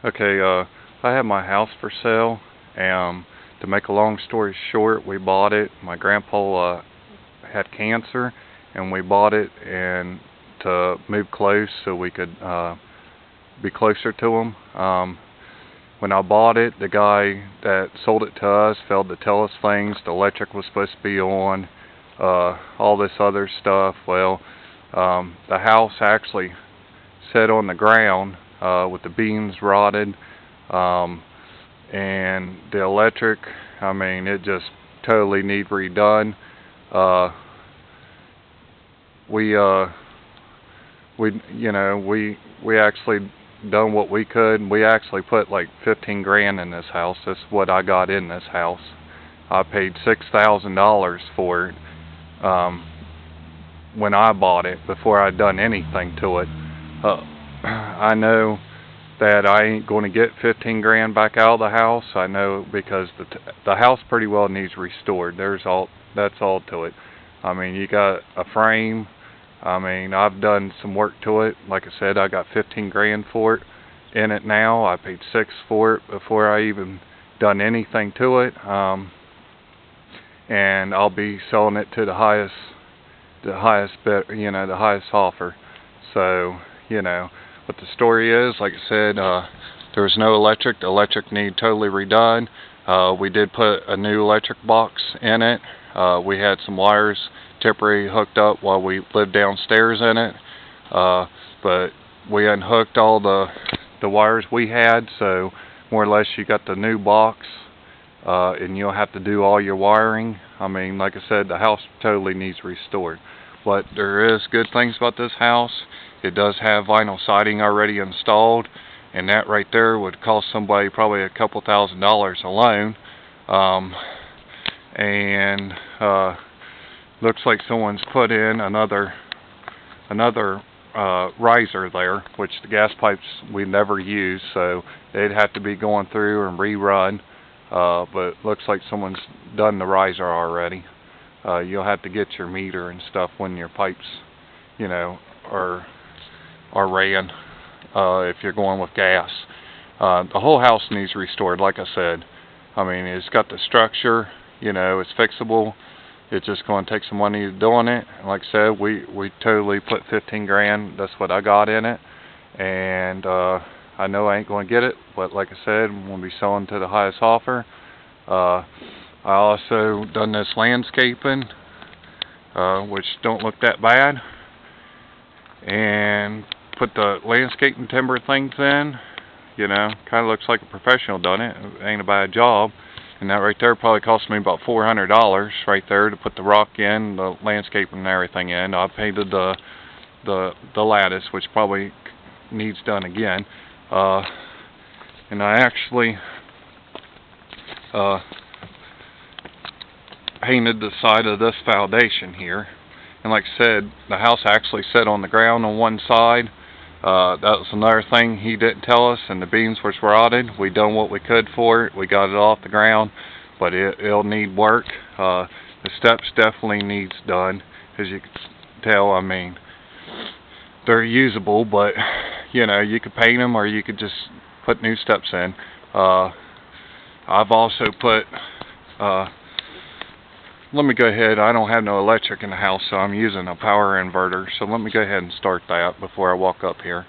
Okay, I have my house for sale, and to make a long story short, we bought it. My grandpa had cancer, and we bought it and to move close so we could be closer to him. When I bought it, the guy that sold it to us failed to tell us things. The electric was supposed to be on, all this other stuff. Well, the house actually set on the ground with the beams rotted, and the electric, I mean, it just totally need redone. Uh, we we actually done what we could. We actually put like 15 grand in this house. That's what I got in this house. I paid $6,000 for it when I bought it before I'd done anything to it. I know that I ain't going to get 15 grand back out of the house. I know because the house pretty well needs restored. That's all to it. I mean, you got a frame. I mean, I've done some work to it. Like I said, I got 15 grand for it in it now. I paid 6 for it before I even done anything to it. And I'll be selling it to the highest bid, the highest offer. So, what the story is, like I said, there was no electric. The electric needed totally redone. We did put a new electric box in it. We had some wires temporarily hooked up while we lived downstairs in it. But we unhooked all the wires we had, so more or less you got the new box, and you'll have to do all your wiring. I mean, like I said, the house totally needs restored. But there is good things about this house. It does have vinyl siding already installed, and that right there would cost somebody probably a couple $1,000s alone. And looks like someone's put in another riser there, which the gas pipes we never use, so they'd have to be going through and rerun. But looks like someone's done the riser already. You'll have to get your meter and stuff when your pipes, are ran, if you're going with gas. The whole house needs restored, like I said. I mean, it's got the structure, it's fixable. It's just going to take some money doing it. And like I said, we totally put 15 grand. That's what I got in it. And I know I ain't going to get it, but like I said, I'm going to be selling to the highest offer. I also done this landscaping, which don't look that bad, and put the landscaping timber things in. Kind of looks like a professional done it. It ain't a bad job. And that right there probably cost me about $400 right there to put the rock in, the landscaping and everything in. I painted the lattice, which probably needs done again. And I actually painted the side of this foundation here. And like I said, the house actually set on the ground on one side. That was another thing he didn't tell us, and the beams was rotted. We done what we could for it. We got it off the ground, but it'll need work. The steps definitely needs done, as you can tell. I mean, they're usable, but you could paint them or you could just put new steps in. I've also put let me go ahead. I don't have no electric in the house, so I'm using a power inverter. So let me go ahead and start that before I walk up here.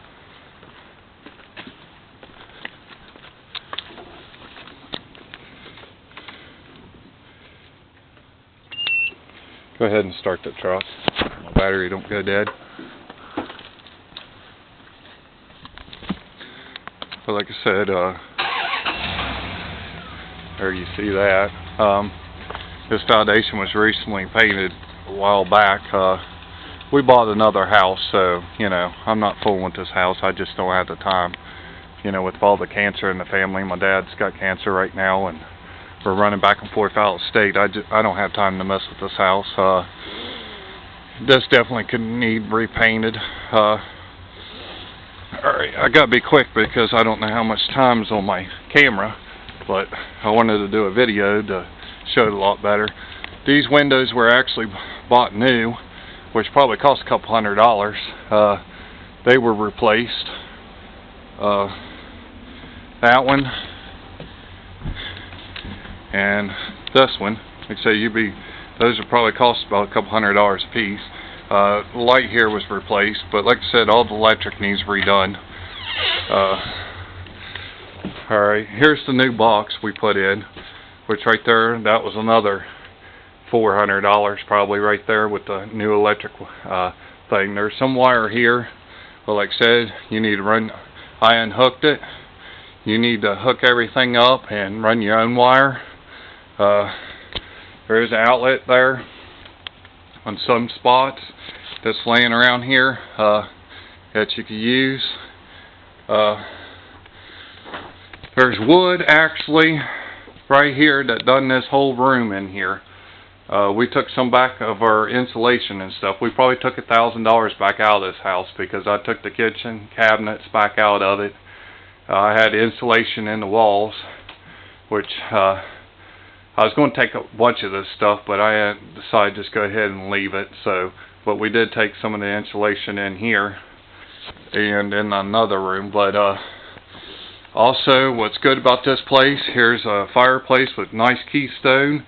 Go ahead and start that truck. My battery don't go dead. But like I said, there you see that. This foundation was recently painted a while back. We bought another house, so, I'm not fooling with this house. I just don't have the time. With all the cancer in the family, my dad's got cancer right now, and we're running back and forth out of state. I don't have time to mess with this house. This definitely could need repainted. Alright, I gotta be quick because I don't know how much time is on my camera, but I wanted to do a video to show it a lot better. These windows were actually bought new, which probably cost a couple $100. They were replaced, that one, and this one. Like I say, those would probably cost about a couple $100 a piece. The light here was replaced, but like I said, all the electric needs redone. Alright, here's the new box we put in, which right there, that was another $400 probably right there with the new electric thing. There's some wire here, but like I said, you need to run, I unhooked it. You need to hook everything up and run your own wire. There is an outlet there on some spots that's laying around here that you can use. There's wood actually right here that done this whole room in here. We took some back of our insulation and stuff. We probably took $1,000 back out of this house because I took the kitchen cabinets back out of it. I had insulation in the walls, which I was going to take a bunch of this stuff, but I decided just go ahead and leave it. So, but we did take some of the insulation in here and in another room. But also, what's good about this place, here's a fireplace with nice keystone.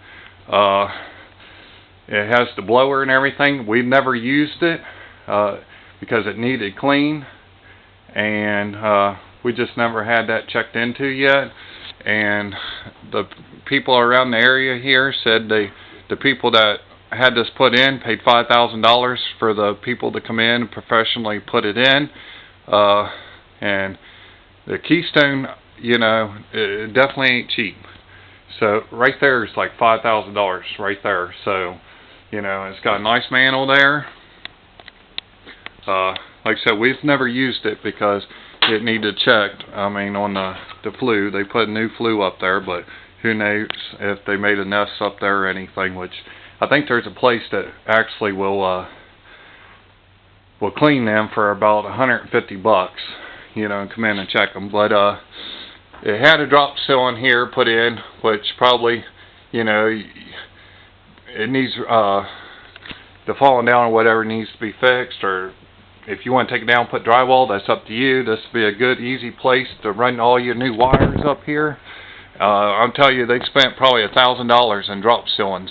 It has the blower and everything. We've never used it because it needed clean, and we just never had that checked into yet. And the people around the area here said the people that had this put in paid $5,000 for the people to come in and professionally put it in. And the keystone, you know, it definitely ain't cheap. So right there is like $5,000 right there. So, you know, it's got a nice mantle there. Like I said, we've never used it because it needed checked. I mean, on the flue, they put a new flue up there, but who knows if they made a nest up there or anything, which I think there's a place that actually will clean them for about $150, you know, and come in and check them. But it had a drop ceiling here put in, which probably, you know, it needs the falling down or whatever needs to be fixed, or if you want to take it down and put drywall, that's up to you. This would be a good, easy place to run all your new wires up here. I'll tell you, they spent probably $1,000 in drop ceilings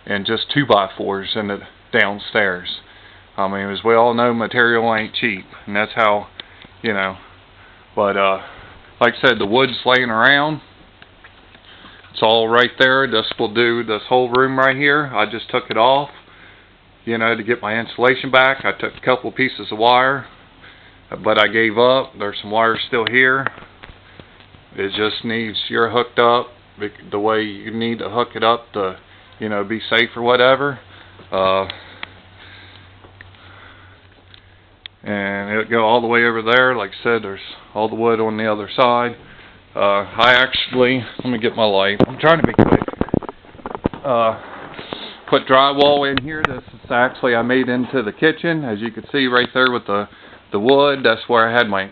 and just 2x4s in the downstairs. I mean, as we all know, material ain't cheap, and that's how, you know. But like I said, the wood's laying around. It's all right there. This will do this whole room right here. I just took it off, you know, to get my insulation back. I took a couple pieces of wire, but I gave up. There's some wire still here. It just needs, you're hooked up the way you need to hook it up to, you know, be safe or whatever. And it'll go all the way over there. Like I said, there's all the wood on the other side. I actually, let me get my light. I'm trying to be quick. Put drywall in here. This is actually I made into the kitchen, as you can see right there with the wood. That's where I had my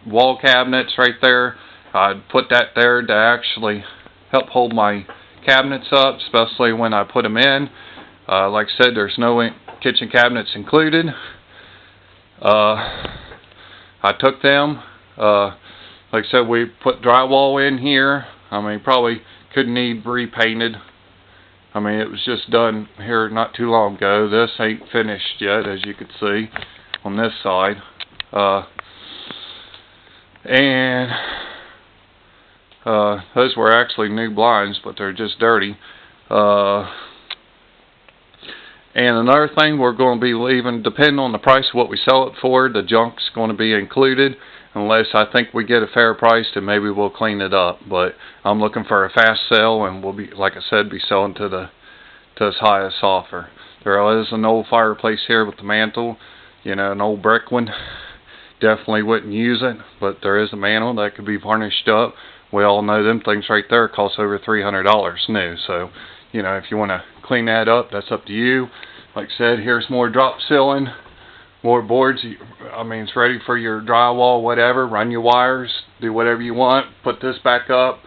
wall cabinets right there. I'd put that there to actually help hold my cabinets up, especially when I put them in. Like I said, there's no kitchen cabinets included. I took them. Like I said, we put drywall in here. I mean, probably could need repainted. I mean, it was just done here not too long ago. This ain't finished yet, as you can see on this side. And those were actually new blinds, but they're just dirty. And another thing, we're going to be leaving, depending on the price of what we sell it for, the junk's going to be included. Unless I think we get a fair price, then maybe we'll clean it up. But I'm looking for a fast sale, and we'll be, like I said, be selling to its highest offer. There is an old fireplace here with the mantle, you know, an old brick one. Definitely wouldn't use it, but there is a mantle that could be varnished up. We all know them things right there cost over $300 new. So, you know, if you want to clean that up, that's up to you. Like I said, here's more drop ceiling. More boards. I mean, it's ready for your drywall, whatever. Run your wires, do whatever you want. Put this back up.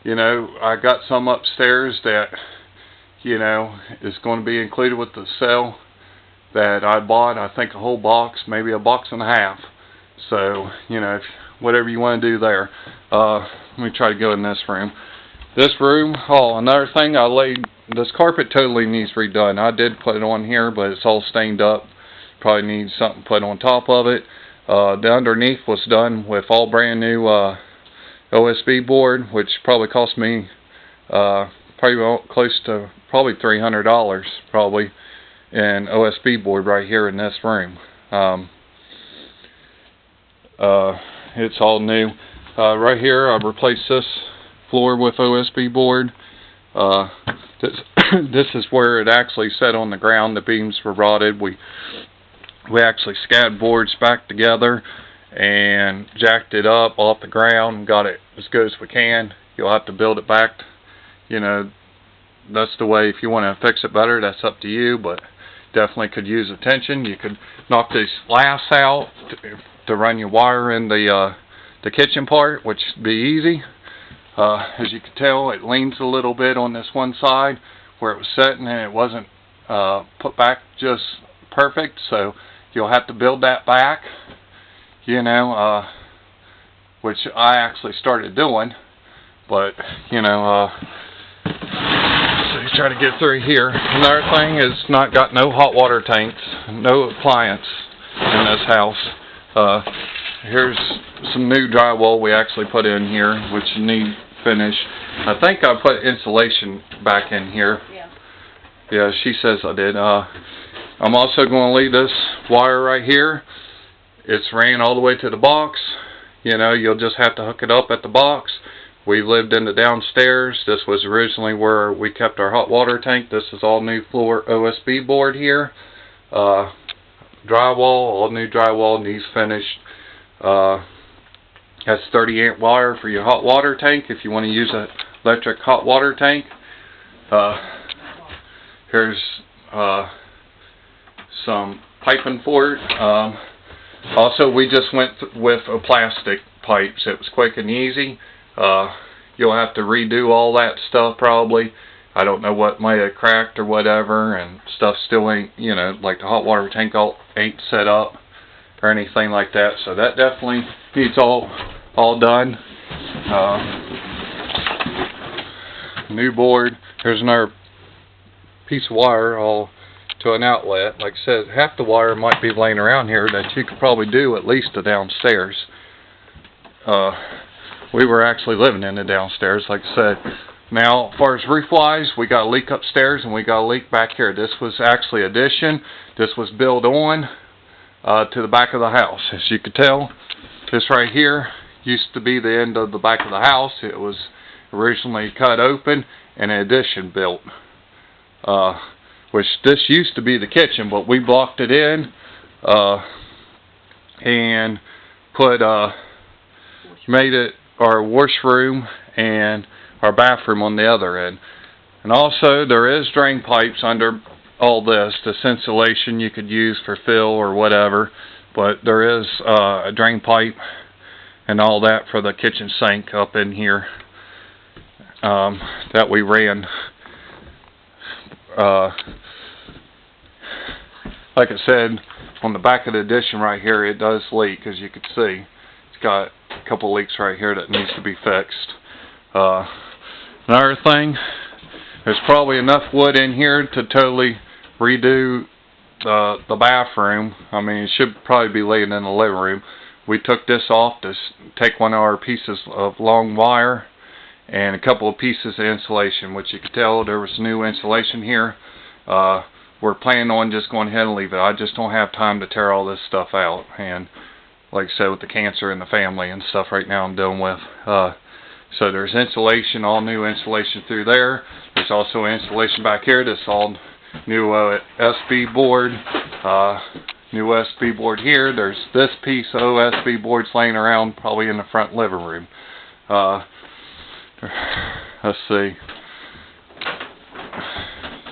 You know, I got some upstairs that, you know, is going to be included with the sale that I bought. I think a whole box, maybe a box and a half. So, you know, if whatever you want to do there. Let me try to go in this room. This room, another thing, this carpet totally needs redone. I did put it on here, but it's all stained up. Probably needs something put on top of it. The underneath was done with all brand new OSB board, which probably cost me probably close to probably $300 probably in OSB board right here in this room. It's all new. Right here, I've replaced this floor with OSB board. This is where it actually set on the ground. The beams were rotted. We actually scattered boards back together and jacked it up off the ground and got it as good as we can. You'll have to build it back. You know, that's the way. If you want to fix it better, that's up to you, but definitely could use attention. You could knock these laths out to run your wire in the kitchen part, which would be easy. As you can tell, it leans a little bit on this one side where it was sitting, and it wasn't put back just perfect, so you'll have to build that back, you know, which I actually started doing, but, you know, so you try to get through here. Another thing is not got no hot water tanks, no appliance in this house. Here's some new drywall we actually put in here, which need finish. I think I put insulation back in here. Yeah, she says I did. I'm also going to leave this wire right here. It's ran all the way to the box. You know, you'll just have to hook it up at the box. We lived in the downstairs. This was originally where we kept our hot water tank. This is all new floor OSB board here. Drywall, all new drywall, needs finished. Has 30 amp wire for your hot water tank if you want to use an electric hot water tank. Here's some piping for it. Also, we just went with a plastic pipes. It was quick and easy. You'll have to redo all that stuff probably. I don't know what might have cracked or whatever, and stuff still ain't, you know, like the hot water tank ain't set up or anything like that. So that definitely needs all done. New board. Here's another piece of wire all to an outlet. Like I said, half the wire might be laying around here that you could probably do at least to downstairs. We were actually living in the downstairs, like I said. Now, as far as roof-wise, we got a leak upstairs and we got a leak back here. This was actually addition. This was built on to the back of the house. As you can tell, this right here used to be the end of the back of the house. It was originally cut open and an addition built. Which this used to be the kitchen, but we blocked it in and put made it our washroom and our bathroom on the other end. And also there is drain pipes under all this. This insulation you could use for fill or whatever, but there is a drain pipe and all that for the kitchen sink up in here that we ran. Like I said, on the back of the addition right here, it does leak, as you can see. It's got a couple leaks right here that needs to be fixed. Another thing, there's probably enough wood in here to totally redo the bathroom. I mean, it should probably be laying in the living room. We took this off to take one of our pieces of long wire and a couple of pieces of insulation, which you can tell there was new insulation here. We're planning on just going ahead and leave it. I just don't have time to tear all this stuff out, and like I said, with the cancer in the family and stuff right now I'm dealing with. So there's insulation, all new insulation through there. There's also insulation back here. This all new SB board. New SB board here. There's this piece of OSB boards laying around probably in the front living room. Let's see.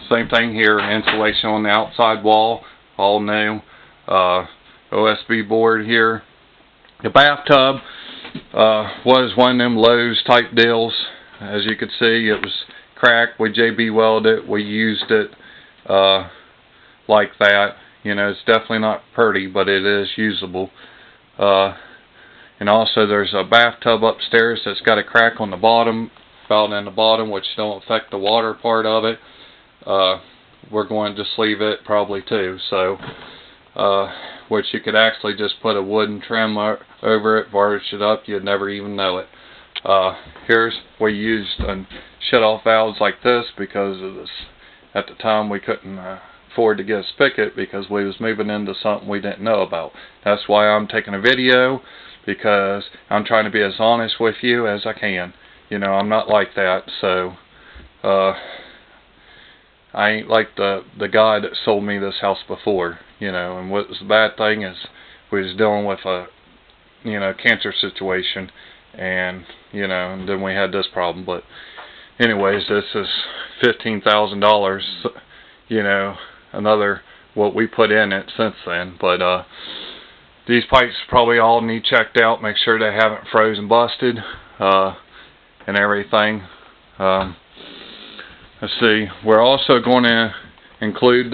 Same thing here, insulation on the outside wall, all new. OSB board here. The bathtub was one of them Lowe's type deals. As you can see, it was cracked. We JB welded it. We used it like that. You know, it's definitely not pretty, but it is usable. And also there's a bathtub upstairs that's got a crack on the bottom, about in the bottom, which don't affect the water part of it. We're going to just leave it probably too. So, which you could actually just put a wooden trim over it, varnish it up, you'd never even know it. Here's we used shut-off valves like this because of this. At the time we couldn't afford to get a spigot because we was moving into something we didn't know about. That's why I'm taking a video, because I'm trying to be as honest with you as I can. You know, I'm not like that, so I ain't like the guy that sold me this house before, you know. And what was the bad thing is we was dealing with a, you know, cancer situation, and you know, and then we had this problem. But anyways, this is $15,000, you know, another what we put in it since then. But these pipes probably all need checked out, make sure they haven't frozen, busted, and everything. Let's see, we're also going to include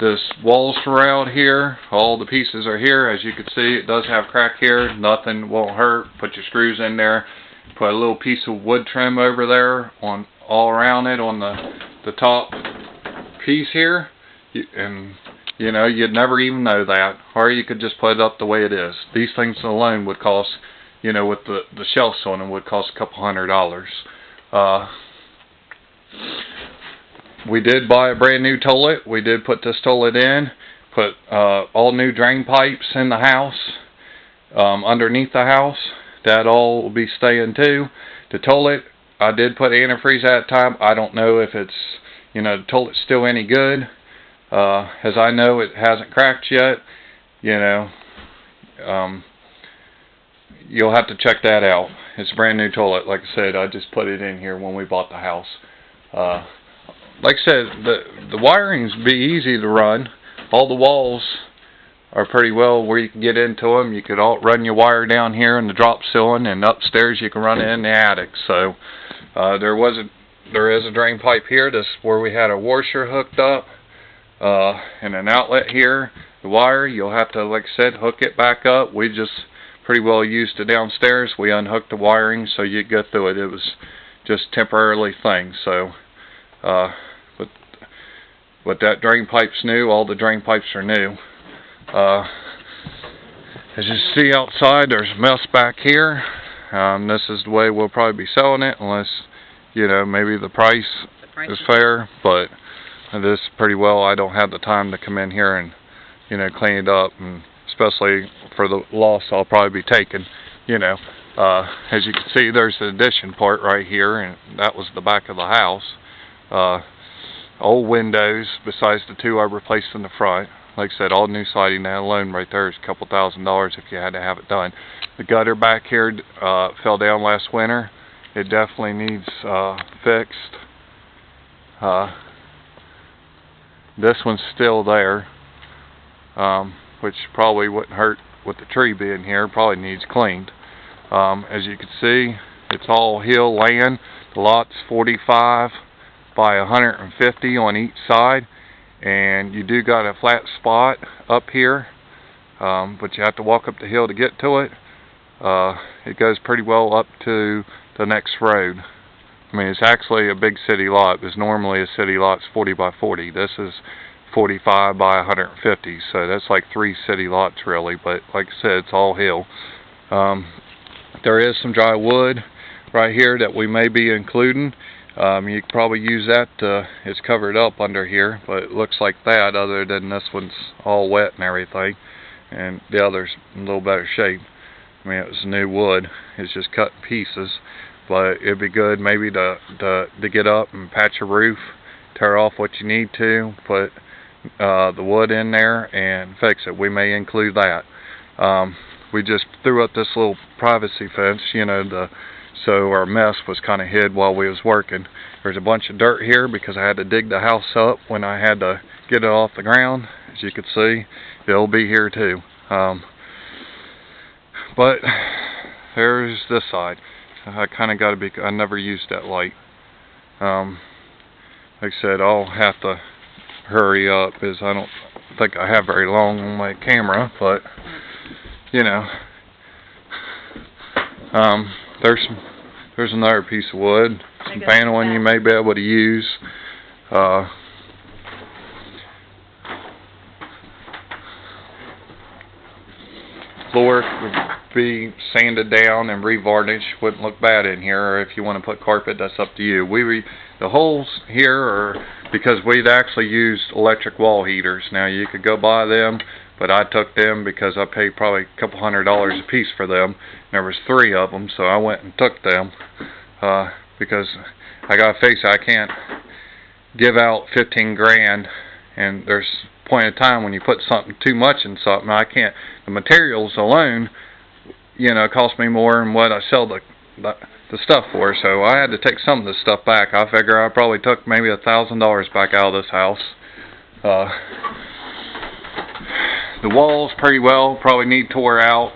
this wall shroud here. All the pieces are here. As you can see, it does have crack here. Nothing won't hurt. Put your screws in there. Put a little piece of wood trim over there on all around it on the top piece here. And you know, you'd never even know that. Or you could just put it up the way it is. These things alone would cost, you know, with the shelves on them, would cost a couple $100. We did buy a brand new toilet. We did put this toilet in. Put all new drain pipes in the house, underneath the house. That all will be staying too. The toilet, I did put antifreeze at the time. I don't know if it's, you know, the toilet's still any good. As I know, it hasn't cracked yet. You know, you'll have to check that out. It's a brand new toilet. Like I said, I just put it in here when we bought the house. Like I said, the wiring's be easy to run. All the walls are pretty well where you can get into them. You could run your wire down here in the drop ceiling, and upstairs you can run it in the attic. So there is a drain pipe here. This is where we had a washer hooked up, and an outlet here. The wire, you'll have to, like I said, hook it back up. We just pretty well used it downstairs. We unhooked the wiring so you go through it. It was just temporarily thing. So but that drain pipe's new. All the drain pipes are new. As you see outside, there's a mess back here. This is the way we'll probably be selling it, unless, you know, maybe the price is fair. But this pretty well, I don't have the time to come in here and, you know, clean it up, and especially for the loss I'll probably be taking, you know. As you can see, there's the addition part right here, and that was the back of the house. Old windows, besides the two I replaced in the front. Like I said, all new siding. That alone right there is a couple $1,000 if you had to have it done. The gutter back here fell down last winter. It definitely needs fixed. This one's still there, which probably wouldn't hurt with the tree being here. Probably needs cleaned. As you can see, it's all hill land. The lot's 45 by 150 on each side, and you do got a flat spot up here, but you have to walk up the hill to get to it. It goes pretty well up to the next road. I mean, it's actually a big city lot, because normally a city lot's 40 by 40. This is 45 by 150, so that's like 3 city lots really. But like I said, it's all hill. There is some dry wood right here that we may be including. You could probably use that. It's covered up under here, but it looks like that, other than this one's all wet and everything, and the other's in a little better shape. I mean, it was new wood. It's just cut in pieces, but it'd be good maybe to get up and patch a roof, tear off what you need to, put the wood in there and fix it. We may include that. We just threw up this little privacy fence, you know, so our mess was kind of hid while we was working. There's a bunch of dirt here because I had to dig the house up when I had to get it off the ground. As you can see, it'll be here too. But there's this side. I kind of got to be, I never used that light. Like I said, I'll have to hurry up, because I don't think I have very long on my camera, but you know, There's another piece of wood, some paneling you may be able to use. Floor would be sanded down and revarnished. Wouldn't look bad in here. Or if you want to put carpet, that's up to you. The holes here are because we'd actually used electric wall heaters. Now you could go buy them, but I took them because I paid probably a couple $100 a piece for them. There was 3 of them, so I went and took them because I got to face it, I can't give out 15 grand, and there's a point of time when you put something too much in something, I can't. The materials alone, you know, cost me more than what I sell the stuff for, so I had to take some of the stuff back. I figure I probably took maybe $1,000 back out of this house. The walls pretty well probably need tore out.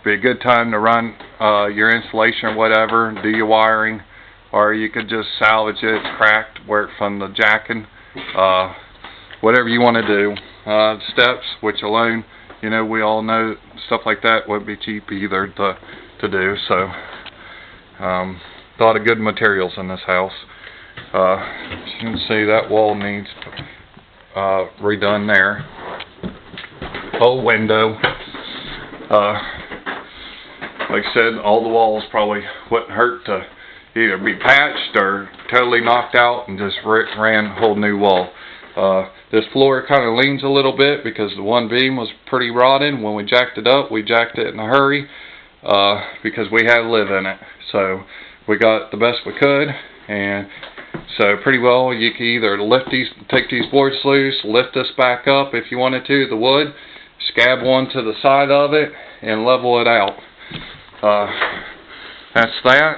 Be a good time to run your insulation or whatever, do your wiring, or you could just salvage it. It's cracked, work from the jacking, whatever you want to do. Steps, which alone, you know, we all know stuff like that wouldn't be cheap either to do. So a lot of good materials in this house. As you can see, that wall needs redone there. Whole window. Like I said, all the walls probably wouldn't hurt to either be patched or totally knocked out and just ran a whole new wall. This floor kind of leans a little bit because the one beam was pretty rotten. When we jacked it up, we jacked it in a hurry because we had to live in it. So we got the best we could, and so pretty well you can either take these boards loose, lift this back up if you wanted to, the wood, scab one to the side of it, and level it out. That's that.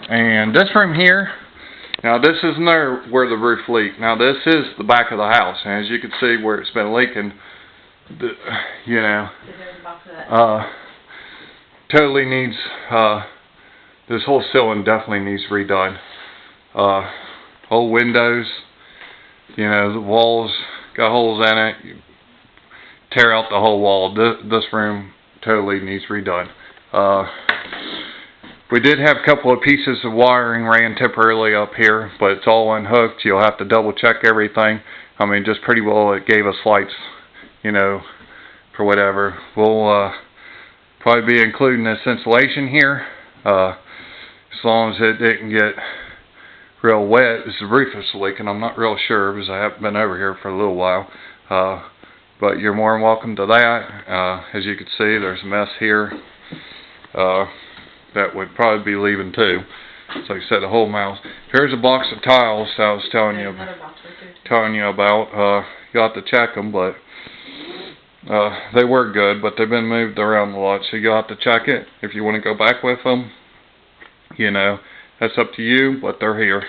And this room here, now this is where the roof leaked. Now this is the back of the house, and as you can see where it's been leaking, you know, totally needs, this whole ceiling definitely needs redone. Whole windows, you know, the walls got holes in it. You tear out the whole wall. This room totally needs redone. We did have a couple of pieces of wiring ran temporarily up here, but it's all unhooked. You'll have to double check everything. I mean, just pretty well it gave us lights, you know, for whatever. We'll probably be including this insulation here, as long as it didn't get real wet. As the roof is leaking, I'm not real sure because I haven't been over here for a little while. But you're more than welcome to that. As you can see, there's a mess here. That would probably be leaving too. So like I said, the whole house. Here's a box of tiles I was telling you about. You'll have to check them, but they were good, but they've been moved around a lot, so you'll have to check it. If you want to go back with them, you know, that's up to you, but they're here.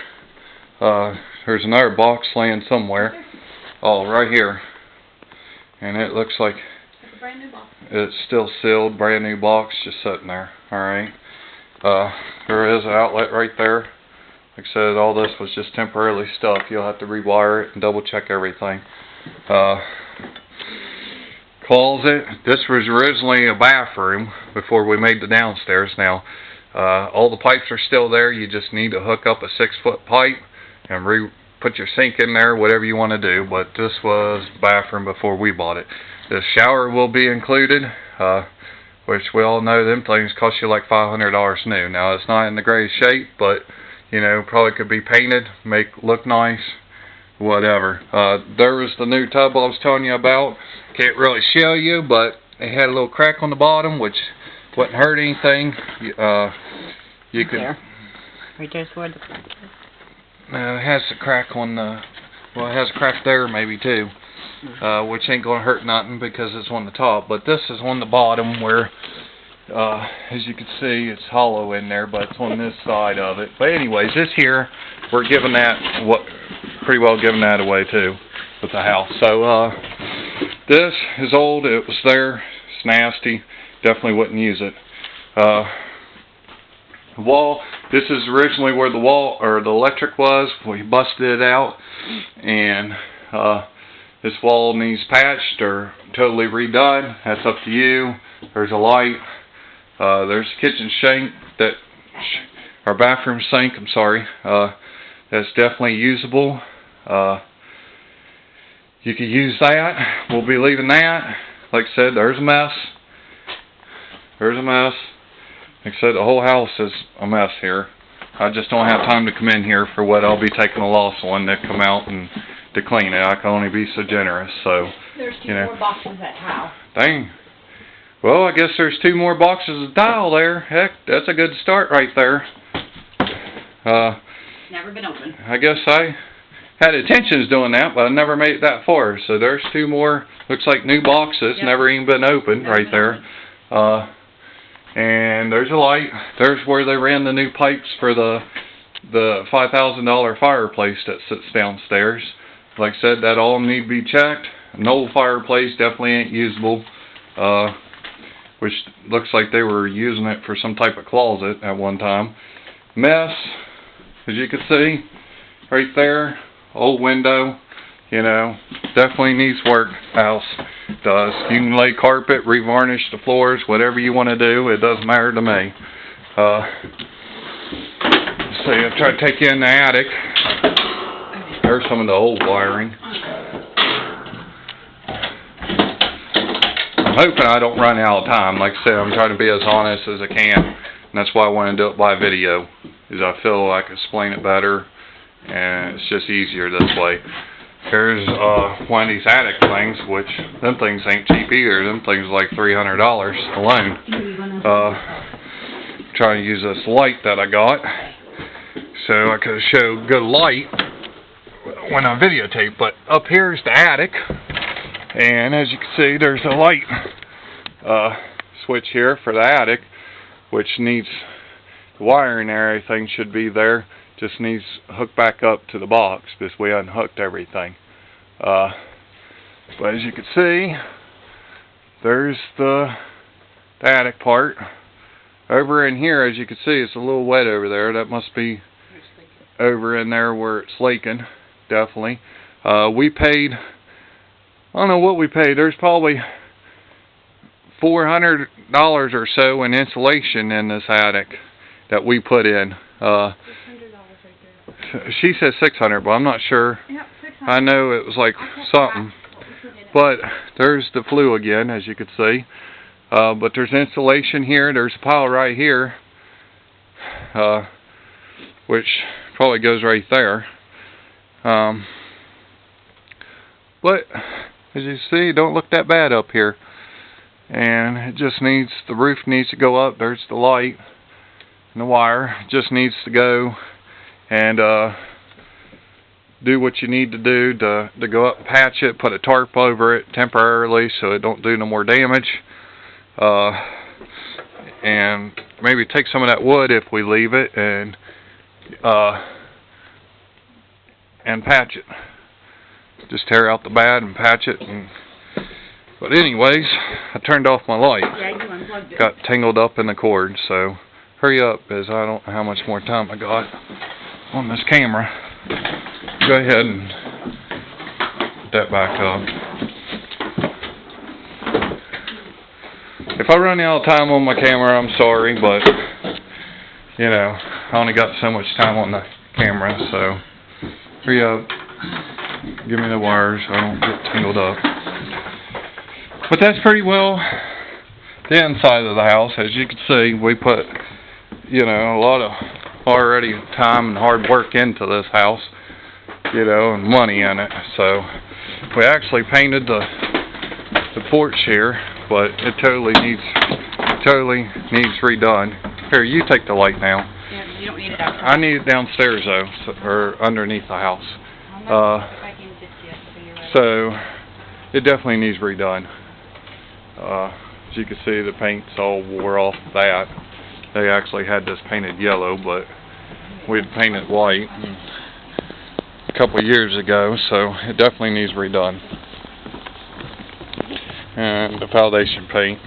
There's another box laying somewhere. Oh, right here. And it looks like it's a brand new box. It's still sealed, brand new box, just sitting there. Alright. There is an outlet right there. Like I said, all this was just temporarily stuck. You'll have to rewire it and double check everything. Closet. This was originally a bathroom before we made the downstairs. Now, all the pipes are still there. You just need to hook up a 6-foot pipe and put your sink in there, whatever you want to do. But this was the bathroom before we bought it. The shower will be included, which we all know them things cost you like $500 new. Now, it's not in the greatest shape, but, you know, probably could be painted, look nice, whatever. There was the new tub I was telling you about. Can't really show you, but it had a little crack on the bottom, which wouldn't hurt anything. You could. There. Right there's where the crack is. No, it has a crack on the. Well, it has a crack there maybe too, which ain't gonna hurt nothing because it's on the top. But this is on the bottom where, as you can see, it's hollow in there, but it's on this side of it. But anyways, this here, we're giving that pretty well giving that away too with the house. So this is old. It was there. It's nasty. Definitely wouldn't use it. The wall. This is originally where the wall or the electric was. We busted it out, and this wall needs patched or totally redone. That's up to you. There's a light. There's a kitchen sink or bathroom sink, I'm sorry. That's definitely usable. You could use that. We'll be leaving that. Like I said, there's a mess. There's a mess. Like I said, the whole house is a mess here. I just don't have time to come in here for what I'll be taking a loss on to come out and to clean it. I can only be so generous. So, there's 2 more boxes at tile. Dang. Well, I guess there's 2 more boxes of tile there. Heck, that's a good start right there. Never been opened. I guess I had intentions doing that, but I never made it that far. So there's 2 more, looks like new boxes, yep. never even been opened right there. And there's a light. There's where they ran the new pipes for the $5,000 fireplace that sits downstairs. Like I said, that all need to be checked. An old fireplace definitely ain't usable, which looks like they were using it for some type of closet at one time. Mess, as you can see, right there. Old window, you know, definitely needs work. House does. You can lay carpet, revarnish the floors, whatever you want to do. It doesn't matter to me. So I'll try to take you in the attic. There's some of the old wiring. I'm hoping I don't run out of time. Like I said, I'm trying to be as honest as I can. And that's why I want to do it by video. Is I feel I can explain it better. And it's just easier this way. Here's one of these attic things, which them things ain't cheap either. Them things are like $300 alone. Trying to use this light that I got so I could show good light when I videotape. But up here is the attic, and as you can see, there's a light switch here for the attic, which needs the wiring and everything should be there. Just needs hooked back up to the box because we unhooked everything. But as you can see, there's the attic part. Over in here, as you can see, it's a little wet over there. That must be over in there where it's leaking. Definitely. We paid, I don't know what we paid. There's probably $400 or so in insulation in this attic that we put in. She says 600, but I'm not sure. Yep, 600. I know it was like something. But there's the flue again, as you can see. But there's insulation here. There's a pile right here, which probably goes right there. But as you see, it don't look that bad up here. And it just needs, the roof needs to go up. There's the light and the wire. It just needs to go and do what you need to do to go up and patch it, put a tarp over it temporarily so it don't do no more damage, and maybe take some of that wood if we leave it and patch it. Just tear out the bad and patch it. But anyways, I turned off my light. Yeah, you unplugged it. Got tangled up in the cord, so hurry up, as I don't know how much more time I got on this camera. Go ahead and put that back up. If I run out of time on my camera, I'm sorry, but you know, I only got so much time on the camera, so hurry up. Give me the wires so I don't get tangled up. But that's pretty well the inside of the house. As you can see, we put, you know, a lot of already time and hard work into this house, you know, and money in it. So we actually painted the porch here, but it totally needs redone. Here, you take the light now. Yeah, you don't need it outside. I need it downstairs though, or underneath the house. So it definitely needs redone. As you can see, the paint's all wore off that. They actually had this painted yellow, but we had painted white a couple of years ago, so it definitely needs redone. And the foundation paint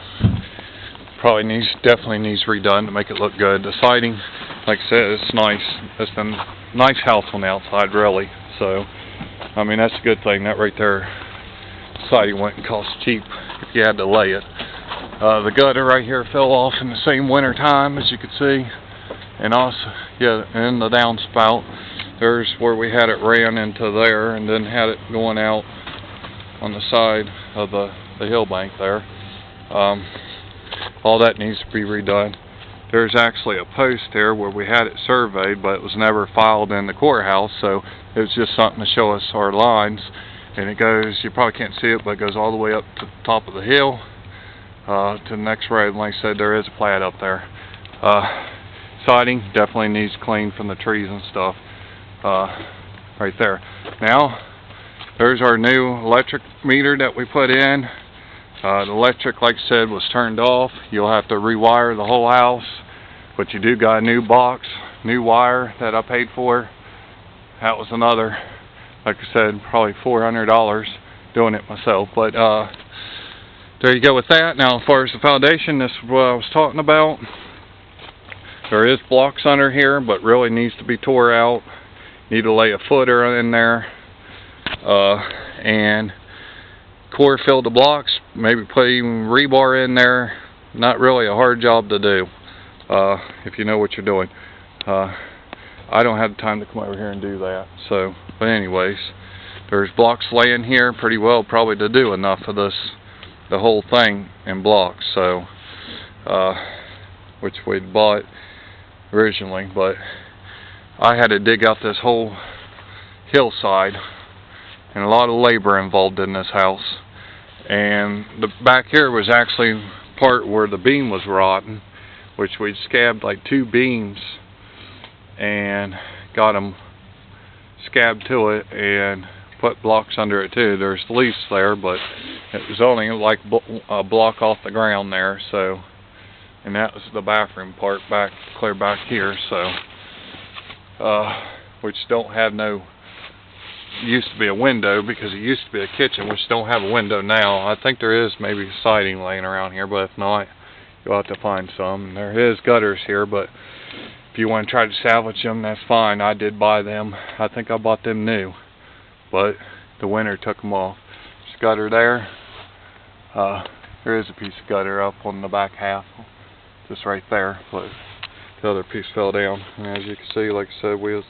definitely needs redone to make it look good. The siding, like I said, it's nice. It's a nice house on the outside, really. So, I mean, that's a good thing. That right there, siding wouldn't cost cheap if you had to lay it. The gutter right here fell off in the same winter time, as you can see. And also, yeah, in the downspout, there's where we had it ran into there, and then had it going out on the side of the hill bank there. All that needs to be redone. There's actually a post there where we had it surveyed, but it was never filed in the courthouse, so it was just something to show us our lines. And it goes, you probably can't see it, but it goes all the way up to the top of the hill, to the next road. And like I said, there is a plat up there. Siding definitely needs cleaned from the trees and stuff, right there. Now, there's our new electric meter that we put in. The electric, like I said, was turned off. You'll have to rewire the whole house, but you do got a new box, new wire that I paid for. That was another, like I said, probably $400 doing it myself. But there you go with that. Now, as far as the foundation, this is what I was talking about. There is blocks under here, but really needs to be tore out. Need to lay a footer in there, and core fill the blocks, maybe put even rebar in there. Not really a hard job to do, if you know what you're doing. I don't have the time to come over here and do that. So, but anyways, there's blocks laying here pretty well, probably to do enough of this, the whole thing in blocks. So, which we'd bought originally, but I had to dig out this whole hillside, and a lot of labor involved in this house. And the back here was actually part where the beam was rotten, which we scabbed like 2 beams and got them scabbed to it and put blocks under it too. There's leaves there, but it was only like a block off the ground there. So, and that was the bathroom part back, clear back here. So, which don't have no, used to be a window because it used to be a kitchen, which don't have a window now. I think there is maybe siding laying around here, but if not, you'll have to find some. There is gutters here, but if you want to try to salvage them, that's fine. I did buy them. I think I bought them new, but the winter took them off. There's a gutter there. There is a piece of gutter up on the back half, just right there, but the other piece fell down. And as you can see, like I said, we was